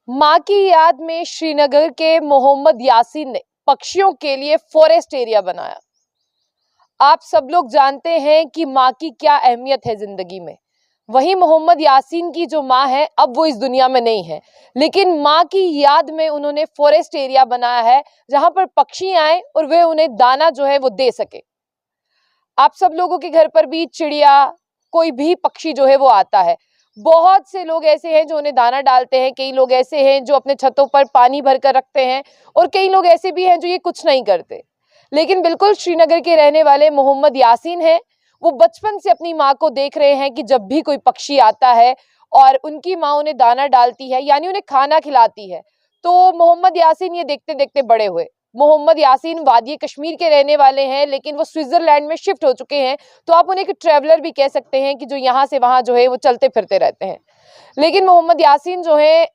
मां की याद में श्रीनगर के मोहम्मद यासीन ने पक्षियों के लिए फॉरेस्ट एरिया बनाया। आप सब लोग जानते हैं कि मां की क्या अहमियत है जिंदगी में। वहीं मोहम्मद यासीन की जो मां है अब वो इस दुनिया में नहीं है, लेकिन मां की याद में उन्होंने फॉरेस्ट एरिया बनाया है जहां पर पक्षी आए और वे उन्हें दाना जो है वो दे सके। आप सब लोगों के घर पर भी चिड़िया, कोई भी पक्षी जो है वो आता है। बहुत से लोग ऐसे हैं जो उन्हें दाना डालते हैं, कई लोग ऐसे हैं जो अपने छतों पर पानी भर कर रखते हैं और कई लोग ऐसे भी हैं जो ये कुछ नहीं करते। लेकिन बिल्कुल श्रीनगर के रहने वाले मोहम्मद यासीन हैं, वो बचपन से अपनी माँ को देख रहे हैं कि जब भी कोई पक्षी आता है और उनकी माँ उन्हें दाना डालती है यानी उन्हें खाना खिलाती है, तो मोहम्मद यासीन ये देखते देखते बड़े हुए। मोहम्मद यासीन वादी कश्मीर के रहने वाले हैं, लेकिन वो स्विट्जरलैंड में शिफ्ट हो चुके हैं, तो आप उन्हें एक ट्रैवलर भी कह सकते हैं कि जो यहाँ से वहां जो है वो चलते फिरते रहते हैं। लेकिन मोहम्मद यासीन जो है,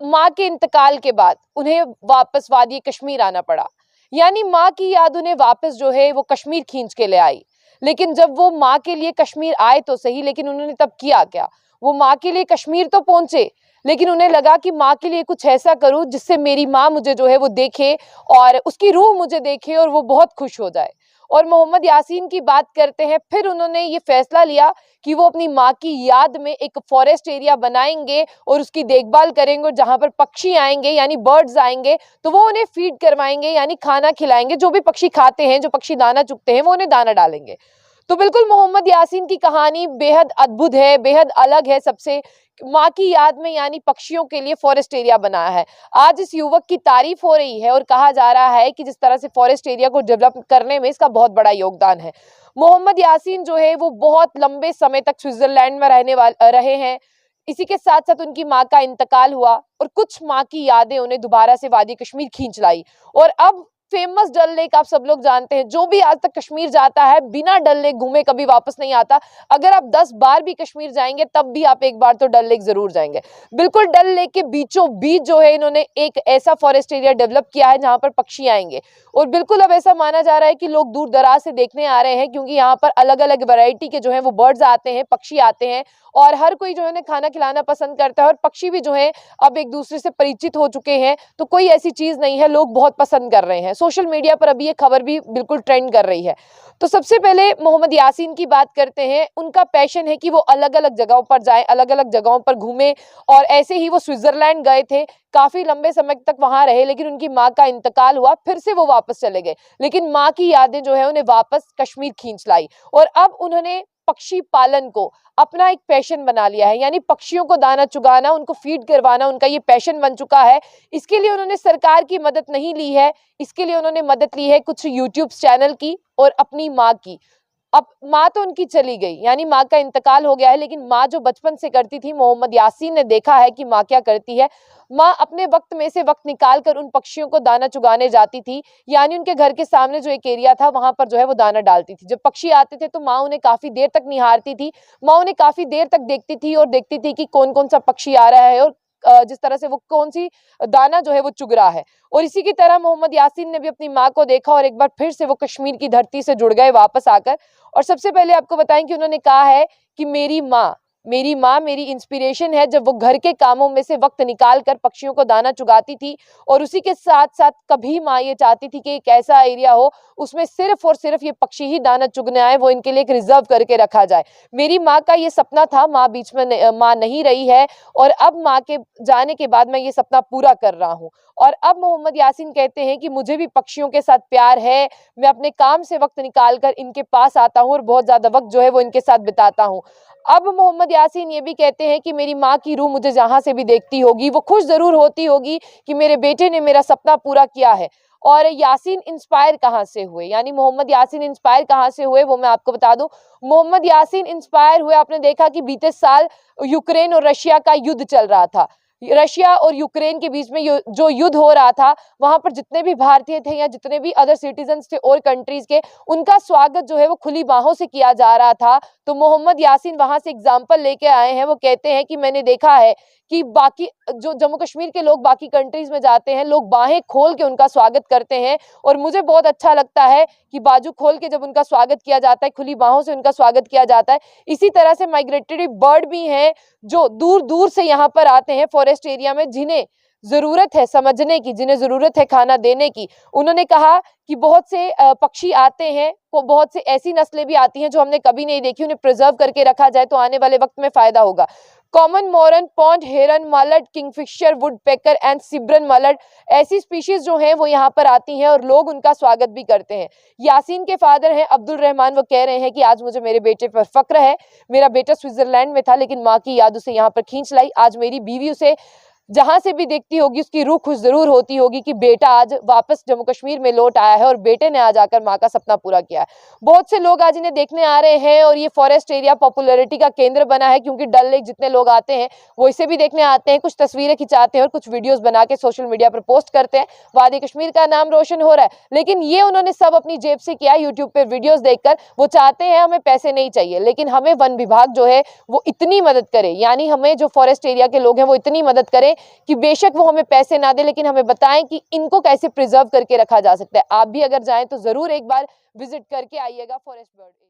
माँ के इंतकाल के बाद उन्हें वापस वादी कश्मीर आना पड़ा, यानी माँ की याद उन्हें वापस जो है वो कश्मीर खींच के ले आई। लेकिन जब वो माँ के लिए कश्मीर आए तो सही, लेकिन उन्होंने तब किया क्या? वो माँ के लिए कश्मीर तो पहुंचे, लेकिन उन्हें लगा कि माँ के लिए कुछ ऐसा करूं जिससे मेरी माँ मुझे जो है वो देखे और उसकी रूह मुझे देखे और वो बहुत खुश हो जाए। और मोहम्मद यासीन की बात करते हैं, फिर उन्होंने ये फैसला लिया कि वो अपनी माँ की याद में एक फॉरेस्ट एरिया बनाएंगे और उसकी देखभाल करेंगे, और जहां पर पक्षी आएंगे यानी बर्ड्स आएंगे तो वो उन्हें फीड करवाएंगे यानी खाना खिलाएंगे। जो भी पक्षी खाते हैं, जो पक्षी दाना चुगते हैं, वो उन्हें दाना डालेंगे। तो बिल्कुल मोहम्मद यासीन की कहानी बेहद अद्भुत है, बेहद अलग है सबसे। माँ की याद में यानी पक्षियों के लिए फॉरेस्ट एरिया बनाया है। आज इस युवक की तारीफ हो रही है और कहा जा रहा है कि जिस तरह से फॉरेस्ट एरिया को डेवलप करने में इसका बहुत बड़ा योगदान है। मोहम्मद यासीन जो है वो बहुत लंबे समय तक स्विट्जरलैंड में रहे हैं। इसी के साथ साथ उनकी माँ का इंतकाल हुआ और कुछ माँ की यादें उन्हें दोबारा से वादी कश्मीर खींच लाई। और अब फेमस डल लेक आप सब लोग जानते हैं, जो भी आज तक कश्मीर जाता है बिना डल लेक घूमे कभी वापस नहीं आता। अगर आप 10 बार भी कश्मीर जाएंगे तब भी आप एक बार तो डल लेक जरूर जाएंगे। बिल्कुल डल लेक के बीचों बीच जो है इन्होंने एक ऐसा फॉरेस्ट एरिया डेवलप किया है जहां पर पक्षी आएंगे। और बिल्कुल अब ऐसा माना जा रहा है कि लोग दूर दराज से देखने आ रहे हैं, क्योंकि यहाँ पर अलग अलग वैरायटी के जो है वो बर्ड्स आते हैं, पक्षी आते हैं, और हर कोई जो है उन्हें खाना खिलाना पसंद करता है। और पक्षी भी जो है अब एक दूसरे से परिचित हो चुके हैं, तो कोई ऐसी चीज नहीं है, लोग बहुत पसंद कर रहे हैं। सोशल मीडिया पर अभी ये खबर भी बिल्कुल ट्रेंड कर रही है। तो सबसे पहले मोहम्मद यासीन की बात करते हैं। उनका पैशन है कि वो अलग अलग जगहों पर जाएं, अलग अलग जगहों पर घूमें, और ऐसे ही वो स्विट्जरलैंड गए थे, काफी लंबे समय तक वहां रहे, लेकिन उनकी माँ का इंतकाल हुआ, फिर से वो वापस चले गए। लेकिन माँ की यादें जो है उन्हें वापस कश्मीर खींच लाई, और अब उन्होंने पक्षी पालन को अपना एक पैशन बना लिया है, यानी पक्षियों को दाना चुगाना, उनको फीड करवाना उनका ये पैशन बन चुका है। इसके लिए उन्होंने सरकार की मदद नहीं ली है, इसके लिए उन्होंने मदद ली है कुछ यूट्यूब चैनल की और अपनी माँ की। अब माँ तो उनकी चली गई, यानी माँ का इंतकाल हो गया है, लेकिन माँ जो बचपन से करती थी, मोहम्मद यासीन ने देखा है कि माँ क्या करती है। माँ अपने वक्त में से वक्त निकाल कर उन पक्षियों को दाना चुगाने जाती थी, यानी उनके घर के सामने जो एक एरिया था वहां पर जो है वो दाना डालती थी। जब पक्षी आते थे तो माँ उन्हें काफी देर तक निहारती थी, माँ उन्हें काफी देर तक देखती थी और देखती थी कि कौन कौन सा पक्षी आ रहा है और जिस तरह से वो कौन सी दाना जो है वो चुग रहा है। और इसी की तरह मोहम्मद यासीन ने भी अपनी माँ को देखा और एक बार फिर से वो कश्मीर की धरती से जुड़ गए वापस आकर। और सबसे पहले आपको बताएं कि उन्होंने कहा है कि मेरी माँ मेरी इंस्पिरेशन है। जब वो घर के कामों में से वक्त निकाल कर पक्षियों को दाना चुगाती थी, और उसी के साथ साथ कभी माँ ये चाहती थी कि एक ऐसा एरिया हो उसमें सिर्फ और सिर्फ ये पक्षी ही दाना चुगने आए, वो इनके लिए एक रिजर्व करके रखा जाए। मेरी माँ का ये सपना था, माँ बीच में माँ नहीं रही है, और अब माँ के जाने के बाद मैं ये सपना पूरा कर रहा हूँ। और अब मोहम्मद यासीन कहते हैं कि मुझे भी पक्षियों के साथ प्यार है, मैं अपने काम से वक्त निकाल कर इनके पास आता हूँ और बहुत ज्यादा वक्त जो है वो इनके साथ बिताता हूँ। अब मोहम्मद यासीन ये भी कहते हैं कि मेरी माँ की रूह मुझे जहां से भी देखती होगी वो खुश जरूर होती होगी कि मेरे बेटे ने मेरा सपना पूरा किया है। और यासीन इंस्पायर कहाँ से हुए, यानी मोहम्मद यासीन इंस्पायर कहाँ से हुए, वो मैं आपको बता दूं। मोहम्मद यासीन इंस्पायर हुए, आपने देखा कि बीते साल यूक्रेन और रशिया का युद्ध चल रहा था। रशिया और यूक्रेन के बीच में जो युद्ध हो रहा था, वहां पर जितने भी भारतीय थे या जितने भी अदर सिटीजन्स थे और कंट्रीज के, उनका स्वागत जो है वो खुली बाहों से किया जा रहा था। तो मोहम्मद यासीन वहां से एग्जाम्पल लेके आए हैं। वो कहते हैं कि मैंने देखा है कि बाकी जो जम्मू कश्मीर के लोग बाकी कंट्रीज में जाते हैं, लोग बाहें खोल के उनका स्वागत करते हैं, और मुझे बहुत अच्छा लगता है कि बाजू खोल के जब उनका स्वागत किया जाता है, खुली बाहों से उनका स्वागत किया जाता है। इसी तरह से माइग्रेटरी बर्ड भी हैं जो दूर दूर से यहाँ पर आते हैं फॉरेस्ट एरिया में, जिन्हें जरूरत है समझने की, जिन्हें जरूरत है खाना देने की। उन्होंने कहा कि बहुत से पक्षी आते हैं, बहुत से ऐसी नस्लें भी आती हैं जो हमने कभी नहीं देखी, उन्हें प्रिजर्व करके रखा जाए तो आने वाले वक्त में फायदा होगा। Common moorhen, pond heron, mullet, kingfisher, woodpecker and सिब्रन मलट, ऐसी स्पीशीज जो हैं वो यहाँ पर आती हैं और लोग उनका स्वागत भी करते हैं। यासीन के फादर हैं अब्दुल रहमान, वो कह रहे हैं कि आज मुझे मेरे बेटे पर फक्र है। मेरा बेटा स्विट्जरलैंड में था लेकिन माँ की याद उसे यहाँ पर खींच लाई। आज मेरी बीवी उसे जहां से भी देखती होगी उसकी रूह खुश जरूर होती होगी कि बेटा आज वापस जम्मू कश्मीर में लौट आया है और बेटे ने आज आकर माँ का सपना पूरा किया है। बहुत से लोग आज इन्हें देखने आ रहे हैं और ये फॉरेस्ट एरिया पॉपुलैरिटी का केंद्र बना है, क्योंकि डल लेक जितने लोग आते हैं वो इसे भी देखने आते हैं, कुछ तस्वीरें खिंचाते हैं और कुछ वीडियोस बना के सोशल मीडिया पर पोस्ट करते हैं। वादी कश्मीर का नाम रोशन हो रहा है, लेकिन ये उन्होंने सब अपनी जेब से किया, यूट्यूब पे वीडियोस देखकर। वो चाहते हैं हमें पैसे नहीं चाहिए, लेकिन हमें वन विभाग जो है वो इतनी मदद करे, यानी हमें जो फॉरेस्ट एरिया के लोग हैं वो इतनी मदद करें कि बेशक वो हमें पैसे ना दे लेकिन हमें बताएं कि इनको कैसे प्रिजर्व करके रखा जा सकता है। आप भी अगर जाएं तो जरूर एक बार विजिट करके आइएगा फॉरेस्ट बर्ड।